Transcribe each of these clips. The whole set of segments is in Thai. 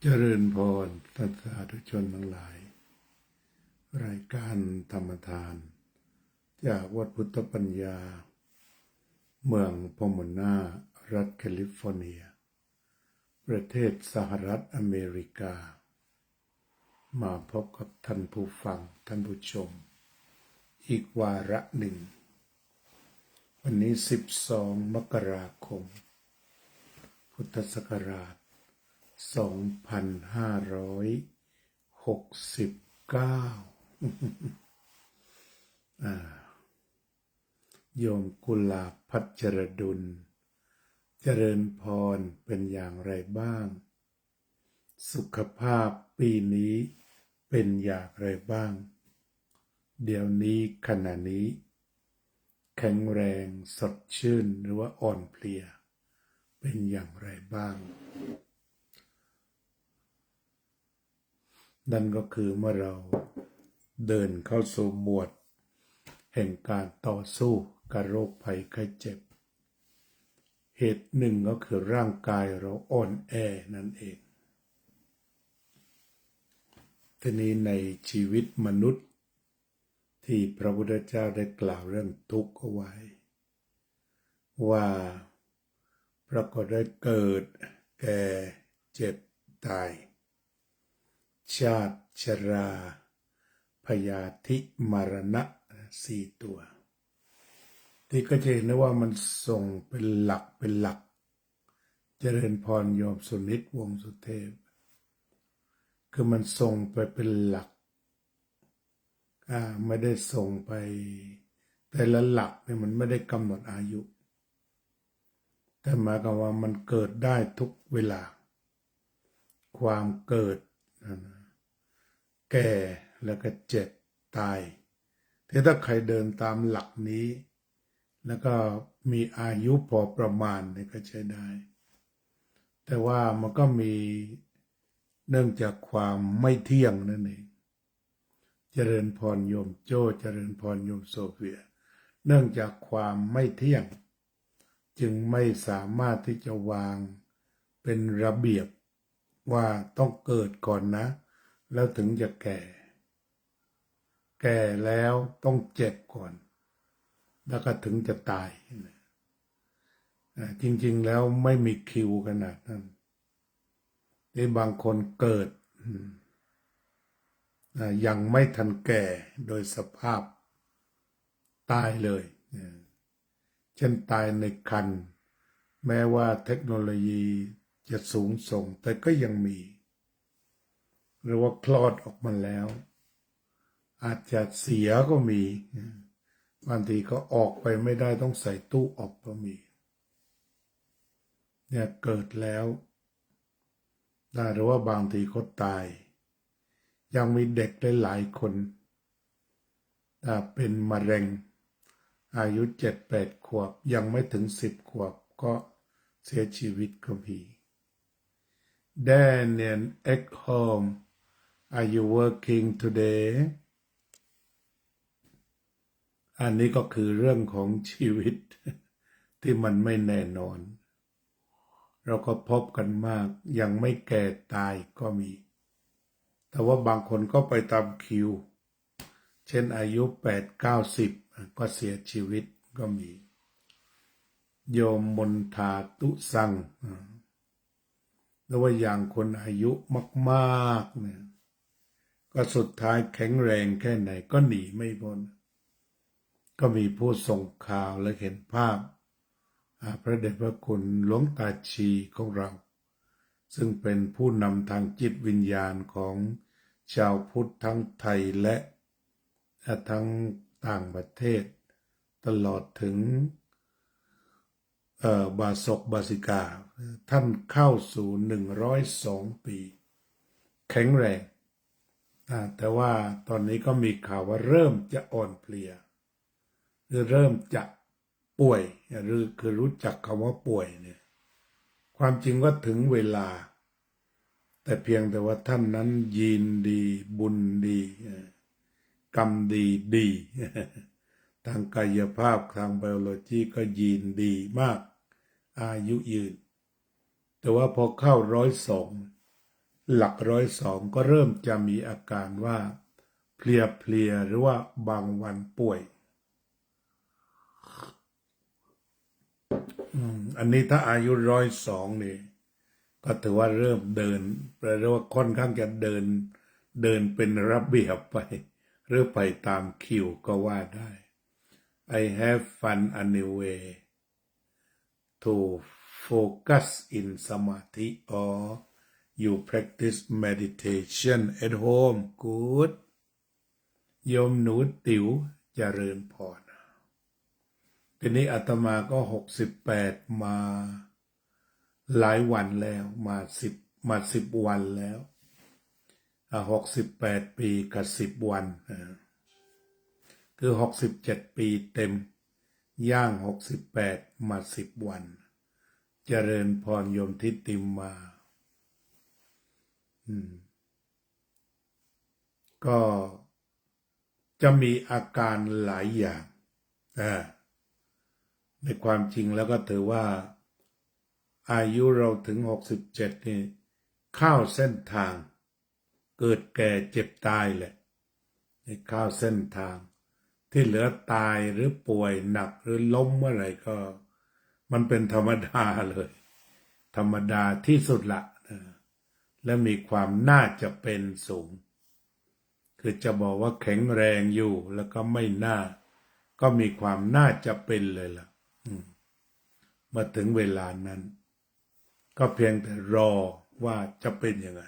เจริญพรท่านสาธุชนทั้งหลายรายการธรรมทานจากวัดพุทธปัญญาเมืองพอมโนารัฐแคลิฟอร์เนียประเทศสหรัฐอเมริกามาพบกับท่านผู้ฟังท่านผู้ชมอีกวาระหนึ่งวันนี้12 มกราคมพุทธศักราช2569โยมกุลาภัชรดุลเจริญพรเป็นอย่างไรบ้างสุขภาพปีนี้เป็นอย่างไรบ้างเดี๋ยวนี้ขณะนี้แข็งแรงสดชื่นหรือว่าอ่อนเพลียเป็นอย่างไรบ้างนั่นก็คือเมื่อเราเดินเข้าสู่หมวดแห่งการต่อสู้กับโรคภัยไข้เจ็บเหตุหนึ่งก็คือร่างกายเราอ่อนแอนั่นเองทีนี้ในชีวิตมนุษย์ที่พระพุทธเจ้าได้กล่าวเรื่องทุกข์เอาไว้ว่าพระก็ได้เกิดแก่เจ็บตายชาติชราพยาธิมรณะ4 ตัวที่ก็จะเห็นได้ว่ามันส่งเป็นหลักเจริญพรโยมสุนิตวงศ์สุเทพคือมันส่งไปเป็นหลักไม่ได้ส่งไปแต่ละหลักเนี่ยมันไม่ได้กำหนดอายุแต่หมายความว่ามันเกิดได้ทุกเวลาความเกิดแก่แล้วก็เจ็บตายถ้าใครเดินตามหลักนี้แล้วก็มีอายุพอประมาณเนี่ยก็ใช้ได้แต่ว่ามันก็มีเนื่องจากความไม่เที่ยงนั่นเองเจริญพรโยมโจ้เจริญพรโยมโซเฟียเนื่องจากความไม่เที่ยงจึงไม่สามารถที่จะวางเป็นระเบียบว่าต้องเกิดก่อนนะแล้วถึงจะแก่แล้วต้องเจ็บก่อนแล้วก็ถึงจะตายจริงๆแล้วไม่มีคิวขนาดนั้นที่บางคนเกิดยังไม่ทันแก่โดยสภาพตายเลยเช่นตายในครรภ์แม้ว่าเทคโนโลยีจะสูงส่งแต่ก็ยังมีหรือว่าคลอดออกมาแล้วอาจจะเสียก็มีบางทีก็ออกไปไม่ได้ต้องใส่ตู้ออกก็มีเนี่ยเกิดแล้วหรือว่าบางทีก็ตายยังมีเด็กหลายคนเป็นมะเร็งอายุ7-8 ขวบยังไม่ถึง10 ขวบก็เสียชีวิตก็มี Daniel Ekholm Are you working today อันนี้ก็คือเรื่องของชีวิตที่มันไม่แน่นอนเราก็พบกันมากยังไม่แก่ตายก็มีแต่ว่าบางคนก็ไปตามคิวเช่นอายุ8-90ก็เสียชีวิตก็มีโยมมนทาตุสังแล้วว่าอย่างคนอายุมากๆเนี่ยก็สุดท้ายแข็งแรงแค่ไหนก็หนีไม่พ้นก็มีผู้ส่งข่าวและเห็นภาพพระเดชพระคุณหลวงตาชีของเราซึ่งเป็นผู้นำทางจิตวิญญาณของชาวพุทธทั้งไทยและทั้งต่างประเทศตลอดถึงบาศกบาสิกาท่านเข้าสู่102 ปีแข็งแรงแต่ว่าตอนนี้ก็มีข่าวว่าเริ่มจะอ่อนเพลียหรือเริ่มจะป่วยหรือคือรู้จักคำว่าป่วยเนี่ยความจริงว่าถึงเวลาแต่เพียงแต่ว่าท่านนั้นยีนดีบุญดีกรรมดีทางกายภาพทางไบโอโลจีก็ยีนดีมากอายุยืนแต่ว่าพอเข้า102 หลัก102ก็เริ่มจะมีอาการว่าเพลียหรือว่าบางวันป่วยอันนี้ถ้าอายุ102นี่ก็ถือว่าเริ่มเดินแปลว่าค่อนข้างจะเดินเป็นระเบียบไปหรือไปตามคิวก็ว่าได้ I have fun anyway to focus in samadhi or you practice meditation at home good โยมหนูติ๋วเจริญพรทีนี้อาตมาก็68มาหลายวันแล้วมาสิบวันแล้ว68 ปีกับ10 วันคือ67 ปีเต็มย่าง68มา10 วันเจริญพรโยมทิติมมาก็จะมีอาการหลายอย่างในความจริงแล้วก็ถือว่าอายุเราถึง67นี่เข้าเส้นทางเกิดแก่เจ็บตายแหละในเข้าเส้นทางที่เหลือตายหรือป่วยหนักหรือล้มเมื่อไหร่ก็มันเป็นธรรมดาเลยธรรมดาที่สุดละและมีความน่าจะเป็นสูงคือจะบอกว่าแข็งแรงอยู่แล้วก็ไม่น่าก็มีความน่าจะเป็นเลยล่ะมาถึงเวลานั้นก็เพียงแต่รอว่าจะเป็นยังไง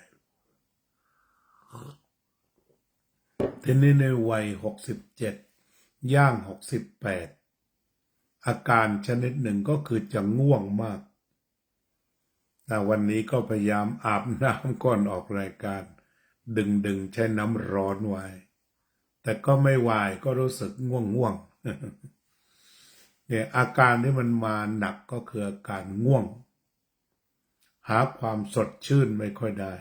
ทีนี้ในวัย67ย่าง68อาการชนิดหนึ่งก็คือจะง่วงมากแต่วันนี้ก็พยายามอาบน้ำก่อนออกรายการดึงใช้น้ำร้อนไว้แต่ก็ไม่ไหวก็รู้สึกง่วงเนี่ยอาการที่มันมาหนักก็คืออาการง่วงหาความสดชื่นไม่ค่อยได้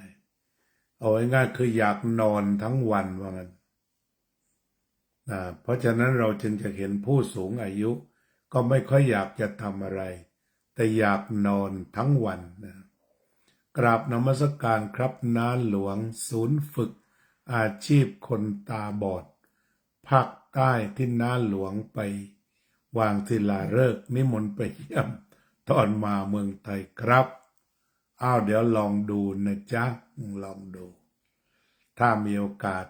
เอาง่ายๆคืออยากนอนทั้งวันว่างั้นเพราะฉะนั้นเราจึงจะเห็นผู้สูงอายุก็ไม่ค่อยอยากจะทำอะไรแต่อยากนอนทั้งวันกราบนมัสการครับน้าหลวงศูนย์ฝึกอาชีพคนตาบอดภาคใต้ที่น้าหลวงไปวางศิลาฤกษ์นิมนต์ไปเยี่ยมตอนมาเมืองไทยครับเดี๋ยวลองดูนะจ๊ะลองดูถ้ามีโอกาส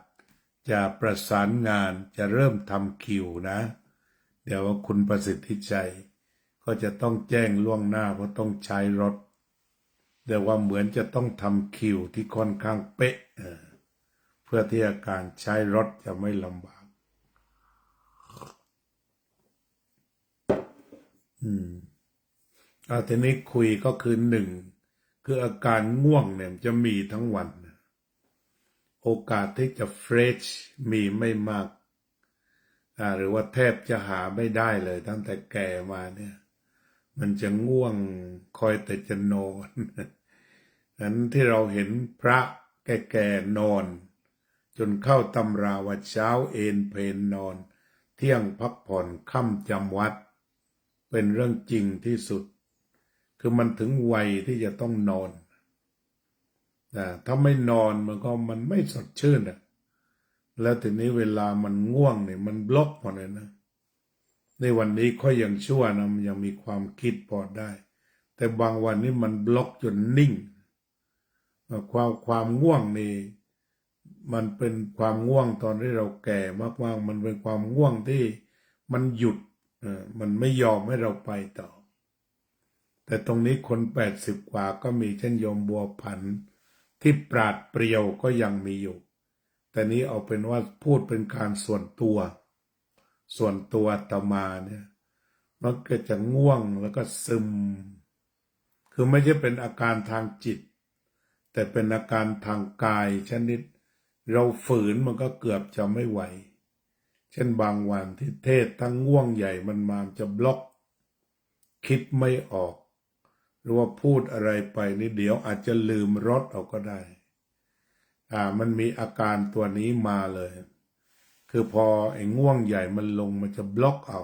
จะประสานงานจะเริ่มทำคิวนะเดี๋ยวคุณประสิทธิชัยก็จะต้องแจ้งล่วงหน้าเพราะต้องใช้รถแต่ว่าเหมือนจะต้องทำคิวที่ค่อนข้างเป๊ะเพื่อที่อาการใช้รถจะไม่ลำบากทีนี้คุยก็คือ1คืออาการง่วงเนี่ยจะมีทั้งวันโอกาสที่จะเฟรชมีไม่มากหรือว่าแทบจะหาไม่ได้เลยตั้งแต่แก่มาเนี่ยมันจะง่วงคอยแต่จะนอนนั้นที่เราเห็นพระแก่ๆนอนจนเข้าตำราว่าเช้าเอนเพนนอนเที่ยงพักผ่อนค่ำจำวัดเป็นเรื่องจริงที่สุดคือมันถึงวัยที่จะต้องนอนถ้าไม่นอนมันไม่สดชื่นแล้วทีนี้เวลามันง่วงเนี่ยมันบล็อกหมดเลยนะในวันนี้ค่อยยังชั่วนะมันยังมีความคิดพอได้แต่บางวันนี้มันบล็อกจนนิ่งความง่วงนี่มันเป็นความง่วงตอนที่เราแก่มากๆมันเป็นความง่วงที่มันหยุดมันไม่ยอมให้เราไปต่อแต่ตรงนี้คน80 กว่าก็มีเช่นโยมบัวผันที่ปราดเปรียวก็ยังมีอยู่แต่นี้เอาเป็นว่าพูดเป็นการส่วนตัวอาตมาเนี่ยมันก็จะง่วงแล้วก็ซึมคือไม่ใช่เป็นอาการทางจิตแต่เป็นอาการทางกายชนิดเราฝืนมันก็เกือบจะไม่ไหวเช่นบางวันที่เทศทั้งง่วงใหญ่มันมาจะบล็อกคิดไม่ออกหรือว่าพูดอะไรไปนี่เดี๋ยวอาจจะลืมรถเอาก็ได้มันมีอาการตัวนี้มาเลยคือพอไอ้ง่วงใหญ่มันลงมันจะบล็อกเอา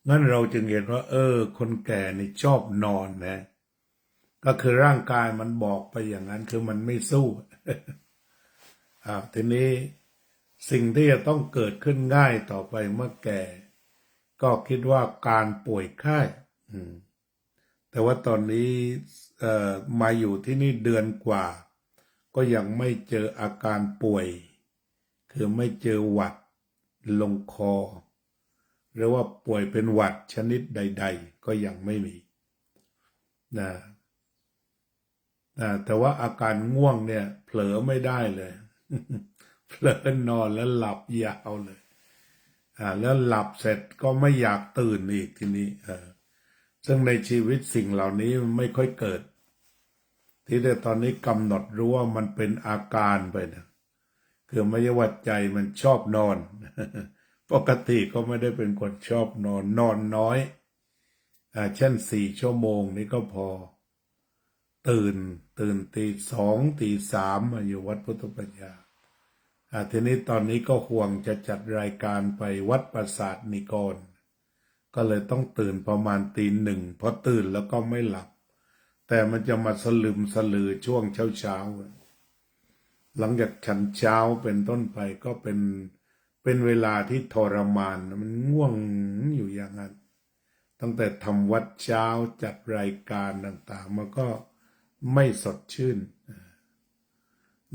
งั้นเราจึงเห็นว่าคนแก่นี่ชอบนอนนะก็คือร่างกายมันบอกไปอย่างนั้นคือมันไม่สู้ ทีนี้สิ่งที่จะต้องเกิดขึ้นง่ายต่อไปเมื่อแก่ก็คิดว่าการป่วยไข้แต่ว่าตอนนี้มาอยู่ที่นี่เดือนกว่าก็ยังไม่เจออาการป่วยคือไม่เจอหวัดลงคอหรือว่าป่วยเป็นหวัดชนิดใดๆก็ยังไม่มีนะแต่ว่าอาการง่วงเนี่ยเผลอไม่ได้เลย เผลอนอนแล้วหลับยาวเลยแล้วหลับเสร็จก็ไม่อยากตื่นอีกทีนี้ซึ่งในชีวิตสิ่งเหล่านี้มันไม่ค่อยเกิดที่แต่ตอนนี้กำหนดรู้ว่ามันเป็นอาการไปนะคือไม่ใช่ว่าใจมันชอบนอน ปกติก็ไม่ได้เป็นคนชอบนอนนอนน้อยเช่น4 ชั่วโมงนี้ก็พอตื่นตี 2ตี 3มาอยู่วัดพุทธปัญญาทีนี้ตอนนี้ก็ห่วงจะจัดรายการไปวัดปราสาทนิกรก็เลยต้องตื่นประมาณตี 1พอตื่นแล้วก็ไม่หลับแต่มันจะมาสลึมสลือช่วงเช้าหลังจากฉันเช้าเป็นต้นไปก็เป็นเวลาที่ทรมานมันง่วงอยู่อย่างนั้นตั้งแต่ทำวัดเช้าจัดรายการต่างๆมันก็ไม่สดชื่น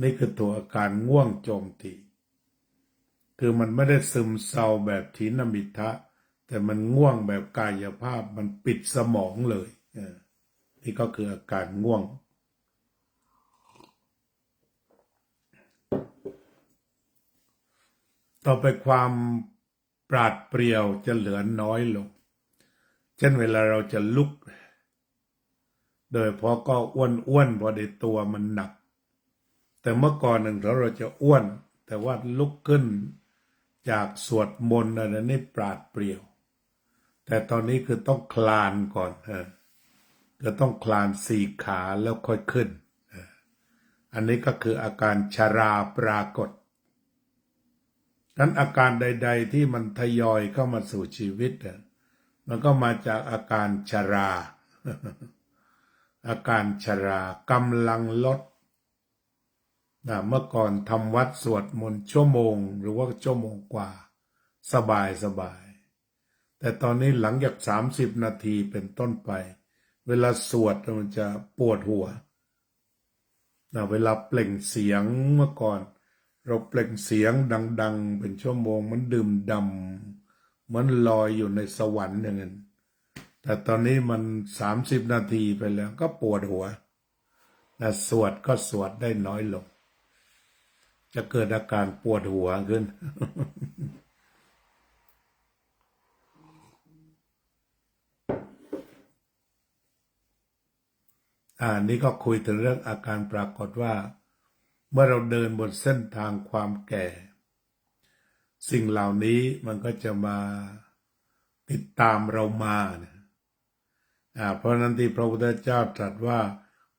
นี่คือตัวอาการง่วงโจมตีคือมันไม่ได้ซึมเศร้าแบบถีนมิทะแต่มันง่วงแบบกายภาพมันปิดสมองเลยนี่ก็คืออาการง่วงต่อไปความปราดเปรียวจะเหลือน้อยลงเช่นเวลาเราจะลุกโดยเพราะก็อ้วนพอในตัวมันหนักแต่เมื่อก่อนหนึ่งเราจะอ้วนแต่ว่าลุกขึ้นจากสวดมนต์อะไรนี่ปราดเปรียวแต่ตอนนี้คือต้องคลานก่อนก็ต้องคลาน4 ขาแล้วค่อยขึ้นอันนี้ก็คืออาการชราปรากฏนั้นอาการใดๆที่มันทยอยเข้ามาสู่ชีวิตมันก็มาจากอาการชรา อาการชรากำลังลดเมื่อก่อนทำวัดสวดมนต์ชั่วโมงหรือว่าชั่วโมงกว่าสบายแต่ตอนนี้หลังจาก30 นาทีเป็นต้นไปเวลาสวดมันจะปวดหัวเวลาเปล่งเสียงเมื่อก่อนเราเปล่งเสียงดังๆเป็นชั่วโมงมันดื่มดำเหมือนลอยอยู่ในสวรรค์อย่างนั้นแต่ตอนนี้มัน30 นาทีไปแล้วก็ปวดหัวสวดก็สวดได้น้อยลงจะเกิดอาการปวดหัวขึ้น นี่ก็คุยถึงเรื่องอาการปรากฏว่าเมื่อเราเดินบนเส้นทางความแก่ สิ่งเหล่านี้มันก็จะมาติดตามเรามานะเพราะนั้นที่พระพุทธเจ้าตรัสว่า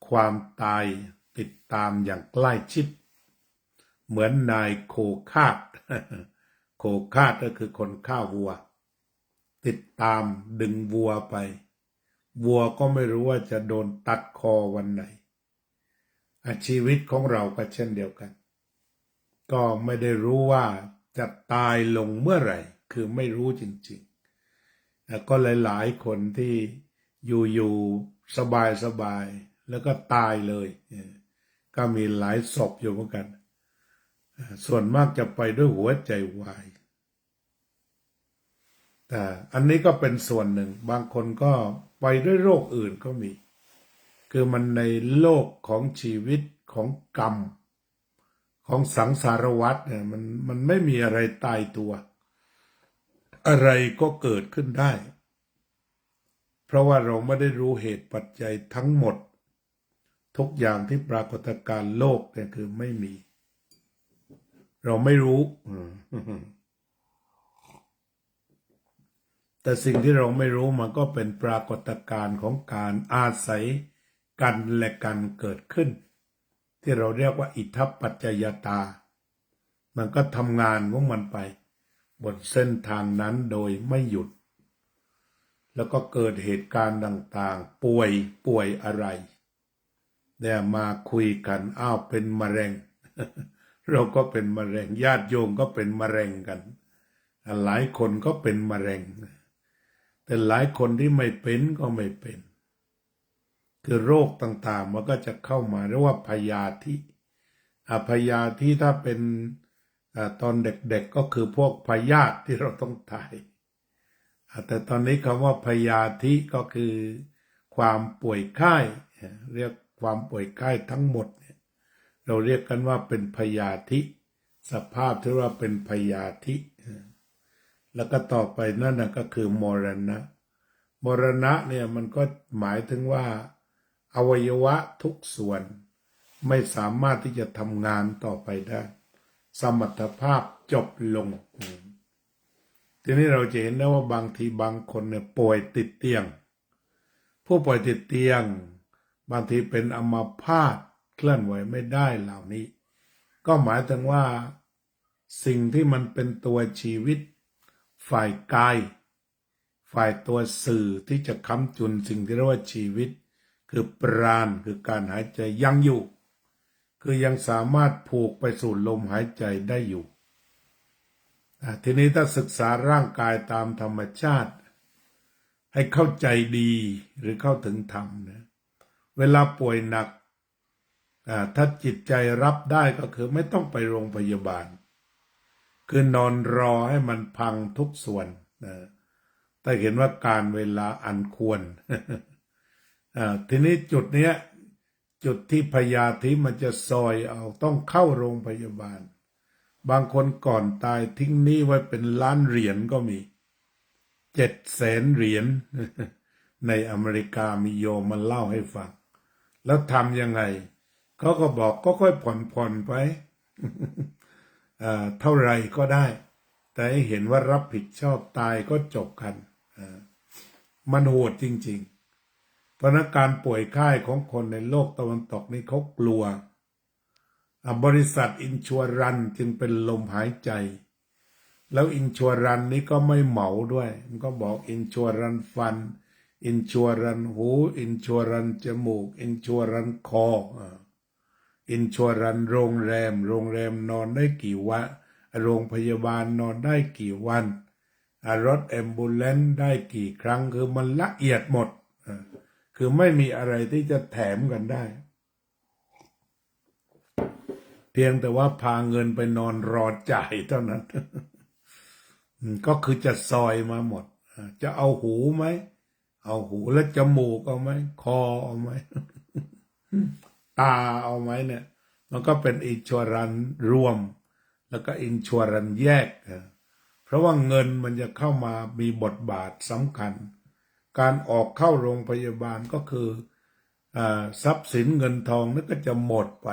ความตายติดตามอย่างใกล้ชิดเหมือนนายโคคาด โคคาดก็คือคนฆ่าวัวติดตามดึงวัวไปวัวก็ไม่รู้ว่าจะโดนตัดคอวันไหนชีวิตของเราก็เช่นเดียวกันก็ไม่ได้รู้ว่าจะตายลงเมื่อไหร่คือไม่รู้จริงๆก็หลายๆคนที่อยู่สบายแล้วก็ตายเลยก็มีหลายศพอยู่เหมือนกันส่วนมากจะไปด้วยหัวใจวายแต่อันนี้ก็เป็นส่วนหนึ่งบางคนก็ไปด้วยโรคอื่นก็มีคือมันในโลกของชีวิตของกรรมของสังสารวัฏเนี่ยมันไม่มีอะไรตายตัวอะไรก็เกิดขึ้นได้เพราะว่าเราไม่ได้รู้เหตุปัจจัยทั้งหมดทุกอย่างที่ปรากฏการณ์โลกเนี่ยคือไม่มีเราไม่รู้แต่สิ่งที่เราไม่รู้มันก็เป็นปรากฏการณ์ของการอาศัยกันและกันเกิดขึ้นที่เราเรียกว่าอิทธัปปัจจยตามันก็ทำงานของมันไปบนเส้นทางนั้นโดยไม่หยุด แล้วก็เกิดเหตุการณ์ต่างๆป่วยอะไรเนี่ยมาคุยกันอ้าวเป็นมะเร็ง เราก็เป็นมะเร็งญาติโยมก็เป็นมะเร็งกันหลายคนก็เป็นมะเร็งแต่หลายคนที่ไม่เป็นก็ไม่เป็นคือโรคต่างๆมันก็จะเข้ามาเรียกว่าพยาธิพยาธิถ้าเป็นตอนเด็กๆก็คือพวกพยาธิที่เราต้องตายแต่ตอนนี้คำว่าพยาธิก็คือความป่วยไข้เรียกความป่วยไข้ทั้งหมดเนี่ยเราเรียกกันว่าเป็นพยาธิสภาพที่ว่าเป็นพยาธิแล้วก็ต่อไปนั่นนะก็คือมรณะเนี่ยมันก็หมายถึงว่าอวัยวะทุกส่วนไม่สามารถที่จะทำงานต่อไปได้สมรรถภาพจบลงทีนี้เราจะเห็นได้ว่าบางทีบางคนเนี่ยป่วยติดเตียงผู้ป่วยติดเตียงบางทีเป็นอัมพาตเคลื่อนไหวไม่ได้เหล่านี้ก็หมายถึงว่าสิ่งที่มันเป็นตัวชีวิตฝ่ายกายฝ่ายตัวสื่อที่จะค้ำจุนสิ่งที่เรียกว่าชีวิตคือปราณคือการหายใจยังอยู่คือยังสามารถผูกไปสู่ลมหายใจได้อยู่ทีนี้ถ้าศึกษาร่างกายตามธรรมชาติให้เข้าใจดีหรือเข้าถึงธรรมนะเวลาป่วยหนักถ้าจิตใจรับได้ก็คือไม่ต้องไปโรงพยาบาลคือนอนรอให้มันพังทุกส่วนนะแต่เห็นว่าการเวลาอันควร ทีนี้จุดเนี้ยจุดที่พยาธิมันจะซอยเอาต้องเข้าโรงพยาบาลบางคนก่อนตายทิ้งหนี้ไว้เป็นล้านเหรียญก็มี700,000 เหรียญ ในอเมริกามีโยมมาเล่าให้ฟังแล้วทำยังไงเขาก็บอกก็ค่อยผ่อนไป เท่าไรก็ได้แต่ให้เห็นว่ารับผิดชอบตายก็จบกันมันโหดจริงๆเพราะนักการป่วยไข้ของคนในโลกตะวันตกนี่เขากลัวบริษัทอินชัวรันจึงเป็นลมหายใจแล้วอินชัวรันนี้ก็ไม่เหมาด้วยมันก็บอกอินชัวรันฟันอินชัวรันหูอินชัวรันจมูกอินชัวรันคออินชัวรันโรงแรมนอนได้กี่วันโรงพยาบาลนอนได้กี่วันรถแอมบูเลนซ์ได้กี่ครั้งคือมันละเอียดหมดคือไม่มีอะไรที่จะแถมกันได้เพียงแต่ว่าพาเงินไปนอนรอจ่ายเท่านั้น ก็คือจะซอยมาหมดจะเอาหูไหมเอาหูแล้วจมูกเอาไหมคอเอาไหม ตาเอาไหมเนี่ยมันก็เป็นอินชัวรันรวมแล้วก็อินชัวรันแยกเพราะว่าเงินมันจะเข้ามามีบทบาทสำคัญการออกเข้าโรงพยาบาลก็คือทรัพย์สินเงินทองนั่นก็จะหมดไป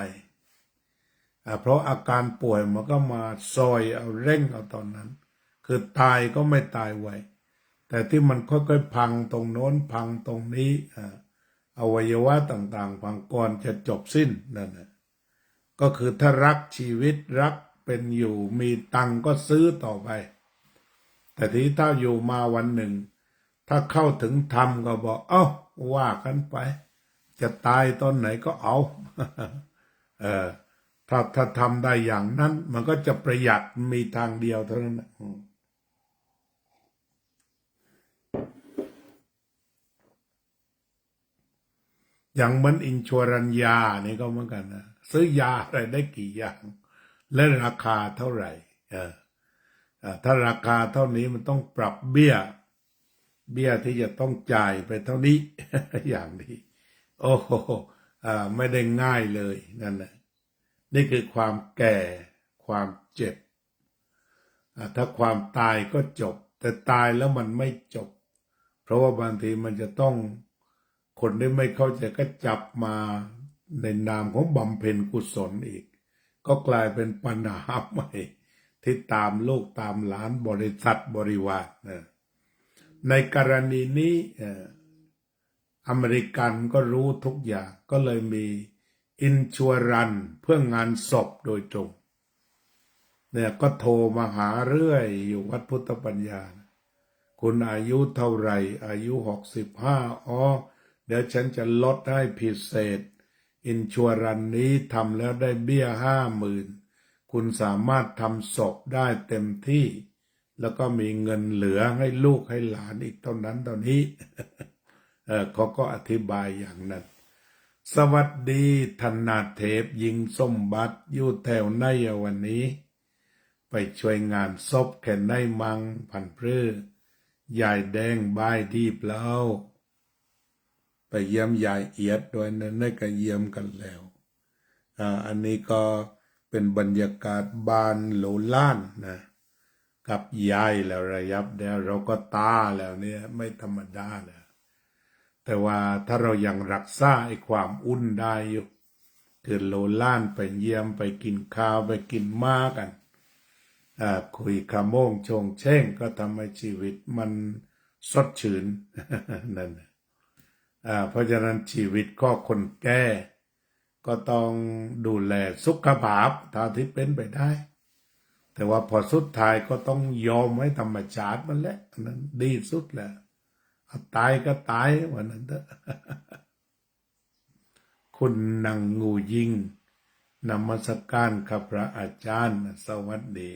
เพราะอาการป่วยมันก็มาซอยเอาเร่งเอาตอนนั้นคือตายก็ไม่ตายไวแต่ที่มันค่อยๆพังตรงโน้นพังตรงนี้อวัยวะต่างๆพังก่อนจะจบสิ้นนั่นนะก็คือถ้ารักชีวิตรักเป็นอยู่มีตังก็ซื้อต่อไปแต่ทีถ้าอยู่มาวันหนึ่งถ้าเข้าถึงธรรมก็บอกเอ้าว่ากันไปจะตายตอนไหนก็เอา ถ้าทำได้อย่างนั้นมันก็จะประหยัดมีทางเดียวเท่านั้นอย่างเหมือนอินชัวรันยานี่ก็เหมือนกันนะซื้อยาอะไรได้กี่อย่างและราคาเท่าไหร่ถ้าราคาเท่านี้มันต้องปรับเบี้ยที่จะต้องจ่ายไปเท่านี้ อย่างนี้โอ้โหไม่ได้ง่ายเลยนั่นแหละนี่คือความแก่ความเจ็บถ้าความตายก็จบแต่ตายแล้วมันไม่จบเพราะว่าบางทีมันจะต้องคนที่ไม่เข้าใจก็จับมาในนามของบำเพ็ญกุศลอีกก็กลายเป็นปัญหาใหม่ที่ตามลูกตามหลานบริษัทบริวารในกรณีนี้อเมริกันก็รู้ทุกอย่างก็เลยมีอินชัวรันเพื่องานศพโดยตรงเนี่ยก็โทรมาหาเรื่อยอยู่วัดพุทธปัญญา คุณอายุเท่าไหร่อายุ65อ๋อเดี๋ยวฉันจะลดให้พิเศษอินชัวรันนี้ทำแล้วได้เบี้ย50,000คุณสามารถทำศพได้เต็มที่แล้วก็มีเงินเหลือให้ลูกให้หลานอีกเท่านั้นเท่านี้ เขาก็อธิบายอย่างนั้นสวัสดีธนาเทพยิงสมบัติอยู่แถวไหนวันนี้ไปช่วยงานศพแค่ไหนมังพันเพรือยายแดงบายดีเปล่าไปเยี่ยมยายเอียดด้วยนะได้ก็เยี่ยมกันแล้วอันนี้ก็เป็นบรรยากาศบ้านโหลล้านนะกับยายแล้วระยับเดี๋ยวเราก็ตาแล้วเนี่ยไม่ธรรมดาแล้วแต่ว่าถ้าเรายังรักษาไอ้ความอุ่นได้อยู่คือโลล้านไปเยี่ยมไปกินข้าวไปกินม้ากันคุยขโมงชงเช่งก็ทำให้ชีวิตมันสดชื่น นั่นเพราะฉะนั้นชีวิตก็คนแก่ก็ต้องดูแลสุขภาพเท่าที่เป็นไปได้แต่ว่าพอสุดท้ายก็ต้องยอมให้ธรรมชาติมันแหละนั้นดีสุดแหละตายก็ตายวันนั้นเถอะ คุณนางงูยิงนมัสการข้าพระอาจารย์สวัสดี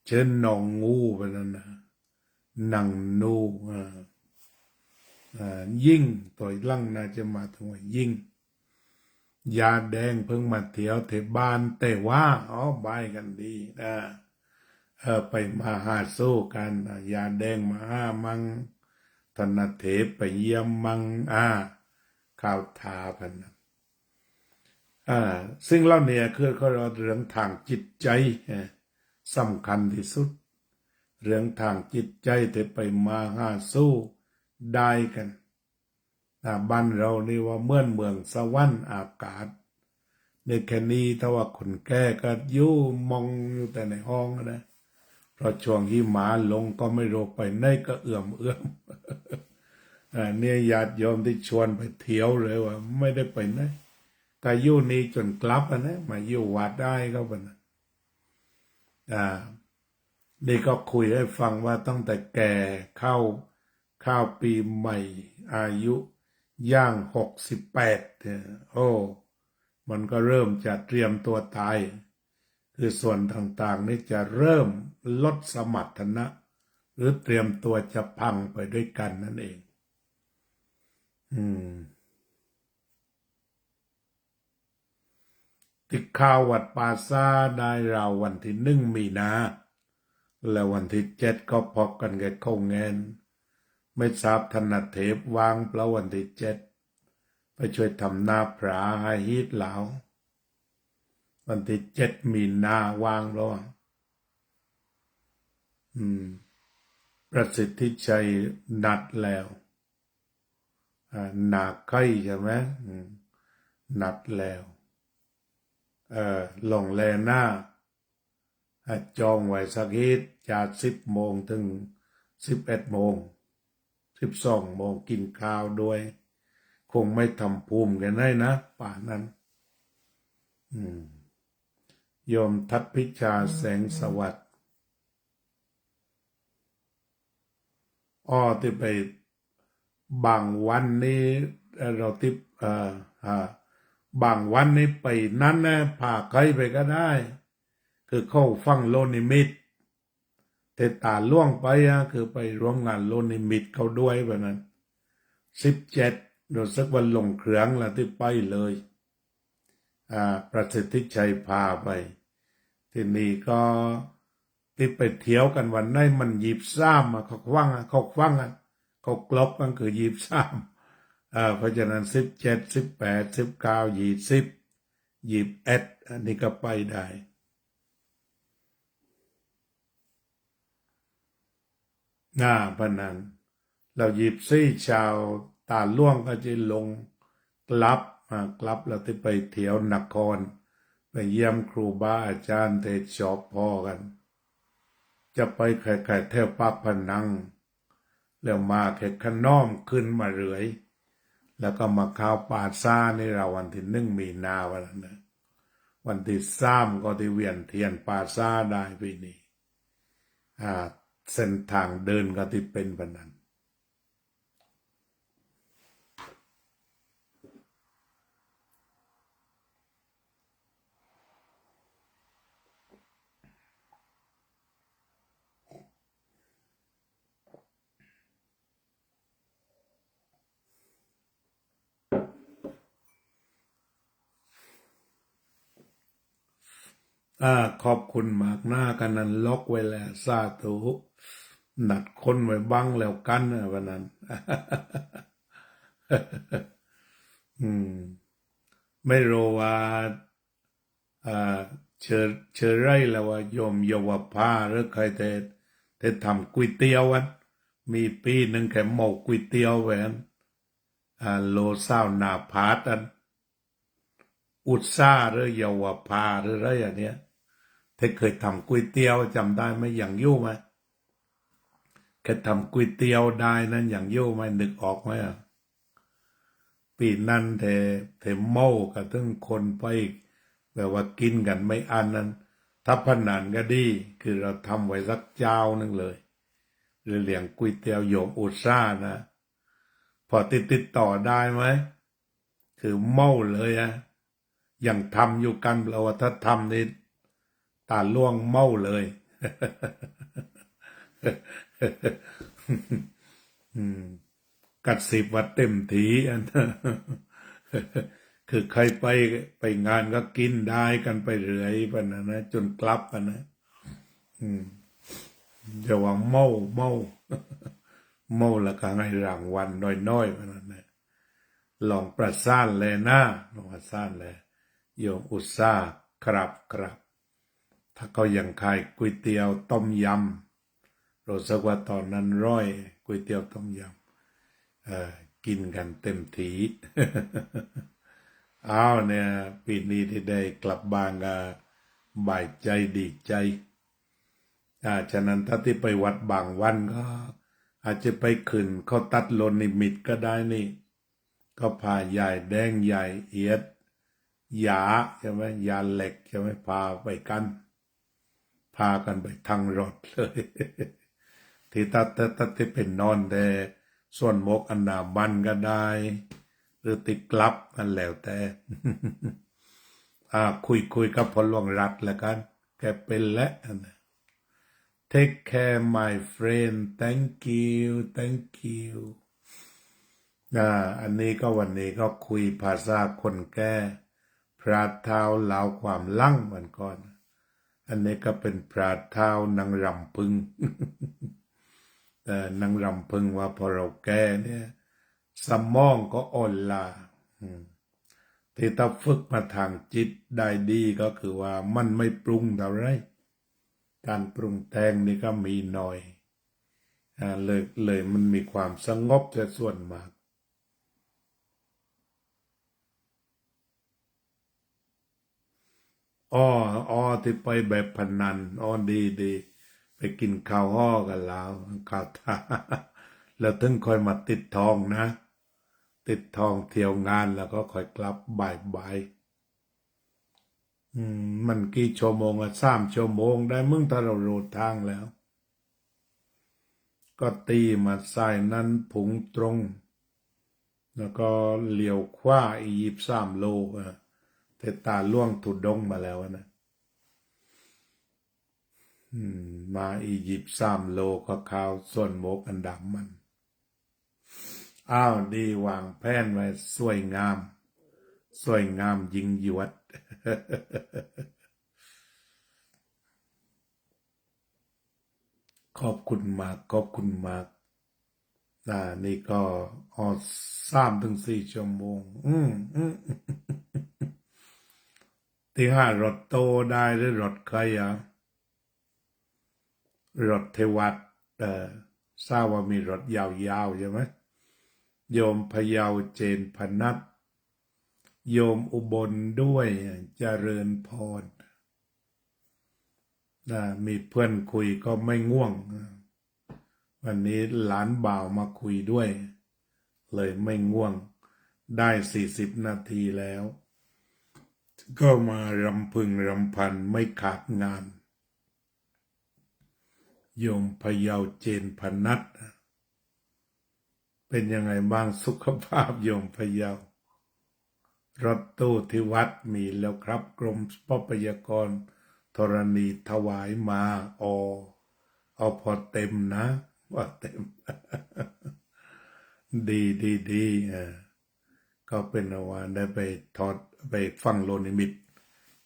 เชิญน้องงูไปแล้วนะนางนูยิ่งต่อยลั่งน่าจะมาถึงว่ายิ่งยาแดงเพิ่งมาเที่ยวเทบ้านแต่ว่าบายกันดีนะไปมาหาสู้กันยาแดงมาหามังธนเทพไปเยี่ยมมังข่าวทากันนะซึ่งเล่าเนี่ยคือเขาเรื่องทางจิตใจสำคัญที่สุดเรื่องทางจิตใจที่ไปมาหาสู้ได้กันบ้านเรานี่ว่าเมืองสวรรค์อากาศในแค่นี้ถ้าว่าคนแก่ก็อยู่มองอยู่แต่ในห้องนะเพราะช่วงหิมะลงก็ไม่รู้ไปไหนก็เอื้อมเนี่ยญาติโยมที่ชวนไปเที่ยวเลยว่าไม่ได้ไปไหนแต่อยู่นี่จนกลับนะมาอยู่วัดได้ก็เป็นนี่ก็คุยให้ฟังว่าตั้งแต่แก่เข้าปีใหม่อายุย่าง68มันก็เริ่มจะเตรียมตัวตายคือส่วนต่างๆนี่จะเริ่มลดสมรรถนะหรือเตรียมตัวจะพังไปด้วยกันนั่นเองที่ข่าววัดป่าซาได้เราวันที่1 มีนาแล้ววันที่7ก็พบกันแกคงเงินไม่ทราบธนเทพวางเปล่าวันที่7ไปช่วยทำหน้าพระให้ฮีทเหลาวันที่7 มีนาวางแล้วประสิทธิชัยนัดแล้วนาไข่ใช่ไหมนัดแล้วลงแลหน้าจองไว้สักทีจาก10 โมงถึง11 โมง12 โมงกินข้าวด้วยคงไม่ทำภูมิกันได้นะป่านั้นโยมทัดพิชาแสงสวัสดิ์ที่ไปบางวันนี้เราติดบางวันนี้ไปนั้นนะพาใครไปก็ได้คือเข้าฟังโลนิมิตแต่ตาล่วงไปคือไปร่วมงานโลนิมิตเขาด้วยแบบนั้น17รู้สึกวันลงเครื่องแล้วที่ไปเลยประสิทธิชัยพาไปที่นี่ก็ที่ไปเที่ยวกันวันนั้นมัน23เขาคว้างเขากลบกันคือ23เพราะฉะนั้น17 18 19 20 21อันนี้ก็ไปได้พนันเรา24ชาวตาล่วงก็จะลงกลับแล้วที่ไปเที่ยวนครไปเยี่ยมครูบาอาจารย์เทศชอบพ่อกันจะไปแค่แถวปากพนังแล้วมาแค่ขน้อมขึ้นมาเรื่อยแล้วก็มาเข้าป่าซ่าในเราวันที่1 มีนาวันนั้นวันที่3ก็ที่เวียนเทียนป่าซ่าได้ปีนี้ เส้นทางเดินก็ที่เป็นแบบนั้นขอบคุณมากหน้ากันนั้นล็อกไว้แล้วสาธุนัดคนไว้บ้างแล้วกันวันนั้น อืมไม่รู้ว่าเอ่อเชื่อไรแล้วว่าโยมเยาวภาหรือใครแต่ทำก๋วยเตี๋ยววันมีปีหนึ่งแค่หมกก๋วยเตี๋ยวแหวนโลเศร้าหนาพาดอันอุตสาหรือเยาวภาหรืออะไรอย่างเนี้ยถ้าเคยทำก๋วยเตี๋ยวจำได้ไหมอย่างยู่ไหมแค่ทำก๋วยเตี๋ยวได้นั้นอย่างยู่ไหมนึกออกไหมปีนั้นเทเมากับทั้งคนไปแบบว่ากินกันไม่อันนั้นถ้าพนันก็ดีคือเราทำไว้สักเจ้านึงเลยหรือเลี้ยงก๋วยเตี๋ยวโยมอุตสาห์นะพอติดต่อได้ไหมคือเมาเลยยังทำอยู่กันเราว่าถ้าทำนี่ตาล่วงเมาเลยกัด10 วัดเต็มทีอันคือใครไปงานก็กินได้กันไปเรื่อยปะนะจนกลับปะนะจะว่าเมาแล้วก็ให้รางวัลน้อยๆปะนะลองประสานเลยนะลองประสานเลยโยมอุตสาห์ครับถ้าเขายังขายก๋วยเตี๋ยวต้มยำรู้สึกว่าตอนนั้นร้อยก๋วยเตี๋ยวต้มยำกินกันเต็มที อ้าวเนี่ยปีนี้ที่ได้กลับบ้านก็บ่ายใจดีใจฉะนั้นถ้าที่ไปวัดบางวันก็อาจจะไปขึ้นเขาตัดโลนิมิตก็ได้นี่ก็พาใหญ่แดงใหญ่เอียดยาใช่ไหมยาเหล็กใช่ไหมพาไปกันพากันไปทางรถเลยที่ตัดที่เป็นนอนแต่ส่วนมกอันดาบันก็ได้หรือติดกลับมันแล้วแต่คุยกับพลวงรัฐแล้วกันแกเป็นและtake care my friend thank you อันนี้ก็วันนี้ก็คุยภาษาคนแก่พระเท้าเล่าความลั่งวันก่อนอันนี้ก็เป็นพระเท้านางรำพึงแต่นางรำพึงว่าพอเราแก่เนี่ยสมองก็อ่อนล้าที่ถ้าฝึกมาทางจิตได้ดีก็คือว่ามันไม่ปรุงเท่าไรการปรุงแต่งนี่ก็มีน้อยเลยมันมีความสงบแต่ส่วนมากอ้อที่ไปแบบพนันดีไปกินข้าวอ้อกันแล้วข้าวท่าแล้วถึงค่อยมาติดทองนะติดทองเที่ยวงานแล้วก็ค่อยกลับบ่ายมันกี่ชั่วโมง3 ชั่วโมงได้มึงถ้าเราโรดทางแล้วก็ตีมาสายนั้นผุงตรงแล้วก็เลี้ยวขวา23 โลแต่ตาล่วงถุดงมาแล้วนะมา23 โลก็ข่าวส่วนโมกอันดำมันอ้าวดีวางแผนไว้สวยงามยิงยวดขอบคุณมากนี่ก็3 ถึง 4 ชั่วโมงที่5 รถโตได้หรือรถใครรถเทวัดทราบว่ามีรถยาวๆใช่ไหมโยมพยาวเจนพนัสโยมอุบลด้วยเจริญพรมีเพื่อนคุยก็ไม่ง่วงวันนี้หลานบ่าวมาคุยด้วยเลยไม่ง่วงได้40 นาทีแล้วก็มารำพึงรำพันไม่ขาดงาน โยมพะเยาเจนพนัสเป็นยังไงบ้างสุขภาพโยมพะเยารถตู้ที่วัดมีแล้วครับกรมทรัพยากรธรณีถวายมาเอาพอเต็มนะว่าเต็ม ดีก็เป็นว่าได้ไปทอดไปฟังโลนิมิต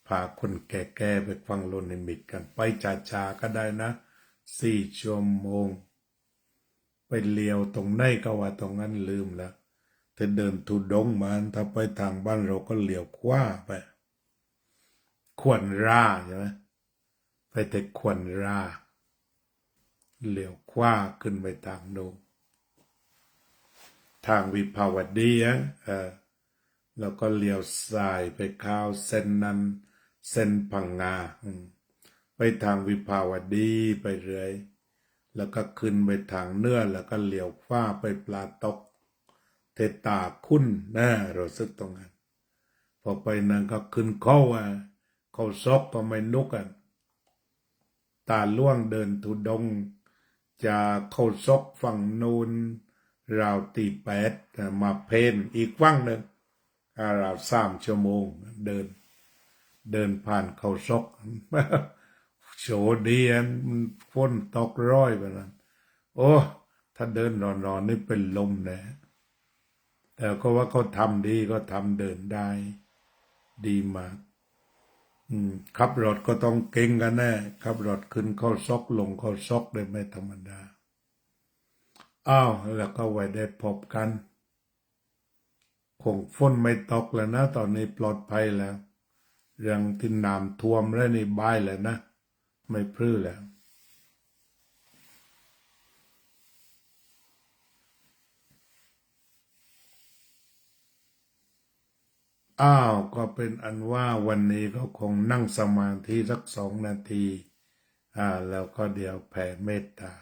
พาคนแก่ๆไปฟังโลนิมิตกันไปจ่าๆก็ได้นะ4 ชั่วโมงไปเลี้ยวตรงไหนก็ว่าตรงนั้นลืมแล้วถ้าเดินทุดงมาถ้าไปทางบ้านเราก็เลี้ยวขวาไปขวนราใช่ไหมไปแต่ขวนราเลี้ยวขวาขึ้นไปทางโน้นทางวิภาวดีแล้วก็เลี้ยวซ้ายไปเข้าเส้นนั้นเส้นพังงาไปทางวิภาวดีไปเรื่อยแล้วก็ขึ้นไปทางเนื้อแล้วก็เลี้ยวขวาไปปลาตกเทตาคุณนะเราสึกตรงนั้นพอไปนั้นก็ขึ้นเข้าซอกก็ไม่นุกกันตาล่วงเดินทุดงจะเข้าซอกฝั่งนูนราวตี8มาเพนอีกฝั่งหนึ่งราว3 ชั่วโมงเดินผ่านเข้าซอกโฉดีอันฝนตกร้อยไปนั้นโอ้ถ้าเดินนอนนี่เป็นลมแน่แต่ก็ว่าเขาทำดีก็ทำเดินได้ดีมากขับรถก็ต้องเก่งกันแน่ขับรถขึ้นเข้าซอกลงเข้าซอกได้ไม่ธรรมดาแล้วก็ไว้ได้พบกันคงฝนไม่ตกแล้วนะตอนนี้ปลอดภัยแล้วเรื่องที่น้ำท่วมแล้วนี่บายแล้วนะไม่พลื้แล้วก็เป็นอันว่าวันนี้ก็คงนั่งสมาธิสัก2 นาทีแล้วก็เดี๋ยวแผ่เมตตา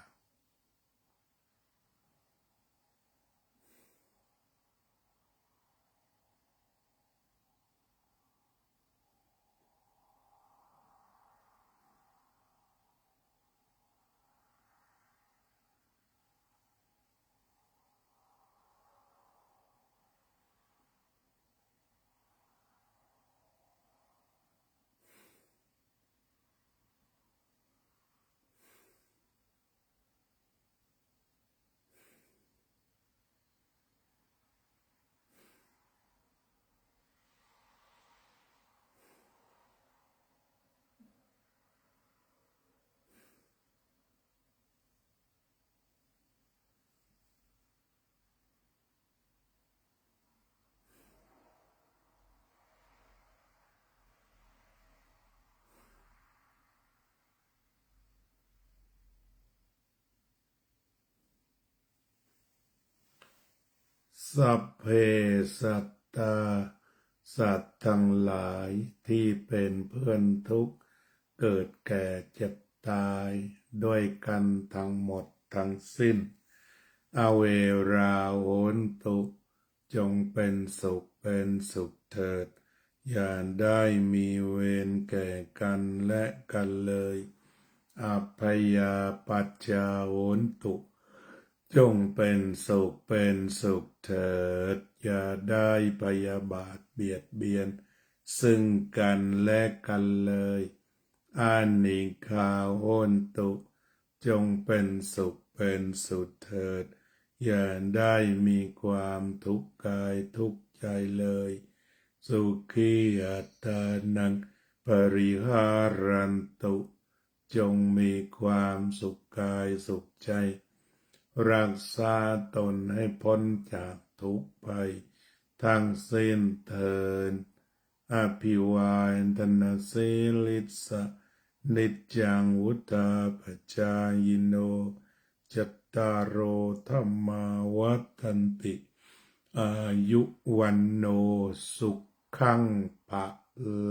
สัพเพสัตตาสัตว์ทั้งหลายที่เป็นเพื่อนทุกข์เกิดแก่เจ็บตายด้วยกันทั้งหมดทั้งสิ้นอเวราโหนตุจงเป็นสุขเถิดอย่าได้มีเวรแก่กันและกันเลยอัพยาปัจจาโหนตุจงเป็นสุขเถิดอย่าได้พยาบาทเบียดเบียนซึ่งกันและกันเลยอานิคาโหนตุจงเป็นสุขเถิดอย่าได้มีความทุกข์กายทุกข์ใจเลยสุขีอัตตานังปริหารันตุจงมีความสุขกายสุขใจรักษาตนให้พ้นจากทุกข์ภัยทั้งสิ้นเถิดอภิวาทนาสิลิสะนิจจังวุธาปจายโนจัตตารโอธรรมาวัฏันติอายุวันโนสุขังภะ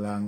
ลัง